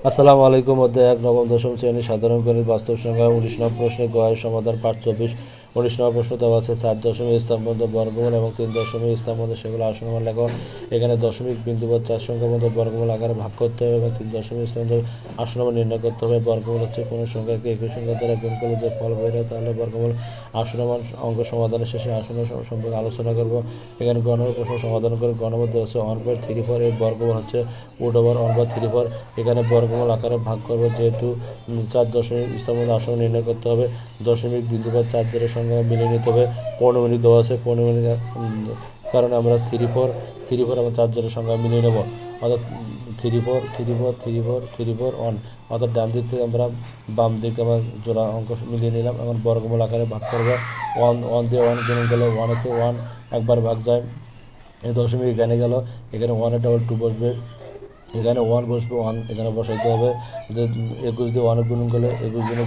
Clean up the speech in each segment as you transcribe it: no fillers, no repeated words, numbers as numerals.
আসসালামু আলাইকুম। অধ্যায় ১ নবম দশম শ্রেণী সাধারণ গণিত বাস্তব সংখ্যা ১৯ নং প্রশ্নের গয়ের সমাধান পাঠ ২৪। ১৯ নং প্রশ্ন দেওয়া আছে ৪ দশমিক স্থান মধ্যে বর্গমূল এবং ৩ দশমিক স্থান মধ্যে সেগুলো আসনমান লেখো। এখানে দশমিক বিন্দু বা ৪ সংখ্যার মধ্যে বর্গমূল আকারে ভাগ করতে হবে এবং ৩ দশমিক স্থান মধ্যে আসনমান নির্ণয় করতে হবে। বর্গমূল হচ্ছে কোনো সংখ্যাকে একই সংখ্যা দ্বারা গুণ করলে যে ফল বের হয় তাহলে বর্গমূল। আসনমান অঙ্ক সমাধানের শেষে আসন সম্পর্কে আলোচনা করব। এখানে গণের প্রশ্ন সমাধান করে গণের মধ্যে হচ্ছে 1/34 এর বর্গমূল হচ্ছে √1/34। এখানে বর্গমূল আকারে ভাগ করবো, যেহেতু ৪ দশমিক স্থান মধ্যে আসন নির্ণয় করতে হবে। দশমিক বিন্দু বা 4 জেরের সঙ্গে মিলিয়ে নিতে হবে। 15 মিনিট দেওয়া আছে, 15 মিনিট কারণে আমরা 3 4 এবং 4 জেরের সঙ্গে মিলিয়ে নেব, অর্থাৎ 3 4 অর্থাৎ ডান দিক থেকে আমরা বাম দিকে আমরা জোড়া অঙ্ক মিলিয়ে নিলাম। এখন বর্গমূল আকারে ভাগ করবো। 1 দিয়ে 1 গুণ করলে 1 1 একবার ভাগ যায়, এই দশমিক এখানে গেল, এখানে 1/2 বসবে, এখানে 1 বসবে, 1 এখানে বসাইতে হবে। 21 দিয়ে 1 গুণ করলে 21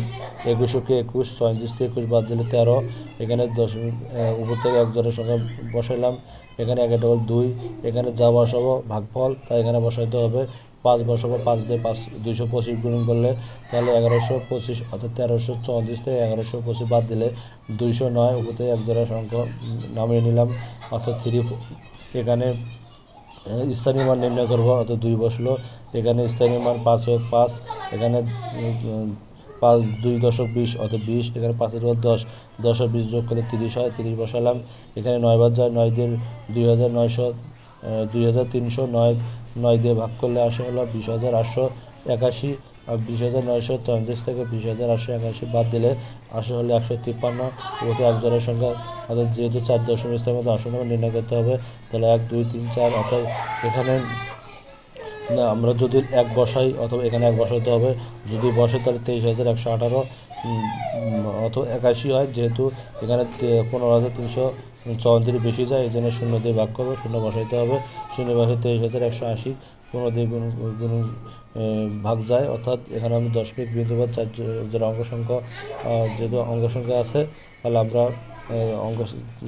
21, 34 থেকে 21 বাদ দিলে 13। এখানে দশমিক উপর থেকে এক জোড়ের সঙ্গে বসাইলাম, এখানে 1/2, এখানে যা বসাবো ভাগফল তাই এখানে বসাইতে হবে। 5 বসাবো, 5 দিয়ে 5 225 গুণ করলে তাহলে 1125, অর্থাৎ 1334 থেকে 1125 বাদ দিলে 209। উপর থেকে এক জোড়া সংখ্যা নামিয়ে নিলাম, অর্থাৎ 3। এখানে স্থানীয় মান নির্ণয় করবো, অর্থাৎ 2 বসলো। এখানে স্থানীয় মান 5 এখানে 5 2 × 20 অর্থাৎ 20। এখানে 5 × 10, 10 আর 20 যোগ করলে 30 হয়, 30 বসালাম। এখানে 9 বার যায়, 9 দিয়ে 2309, 9 দিয়ে ভাগ করলে আসে হলো 20,881। আর 20,934 থেকে 20,881 বাদ দিলে আসে হলে 153। ওতে এক জোড়ার সংখ্যা, অর্থাৎ যেহেতু 4 দশমিক স্থানের মধ্যে আসন নির্ণয় করতে হবে, তাহলে 1 2 3 4, অর্থাৎ এখানে না আমরা যদি 1 বসাই অথবা এখানে 1 বসাতে হবে, যদি বসে তাহলে 23,118 অথবা 81 হয়, যেহেতু এখানে 15,334 বেশি যায়, এই জন্য 0 দিয়ে ভাগ করবো, 0 বসাইতে হবে। 0 বসে 23,180, 15 দিয়ে গুণ ভাগ যায়, অর্থাৎ এখানে আমি দশমিক বিন্দু বা 4 যেটা অঙ্ক সংখ্যা, যেহেতু অঙ্ক সংখ্যা আছে, তাহলে আমরা অঙ্ক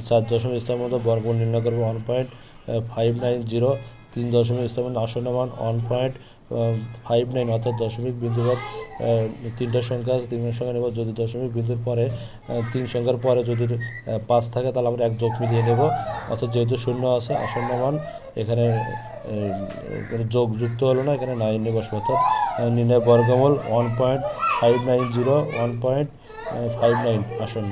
4 দশমিক স্থানের মধ্যে বর্গমূল নির্ণয় করবো 1.590। 3 দশমিক স্থানের আসন্ন মান 1.59, অর্থাৎ দশমিক বিন্দু বা 3টা সংখ্যা আছে, 3টার সংখ্যা নেব। যদি দশমিক বিন্দুর পরে 3 সংখ্যার পরে যদি 5 থাকে তাহলে আমরা 1 যোগ মিলিয়ে নেব, অর্থাৎ যেহেতু 0 আছে আসন্ন মান এখানে যোগ যুক্ত হলো না, এখানে 9 নিয়ে বসবো, অর্থাৎ নির্ণয় বর্গমূল 1.590, 1.59 আসন্ন।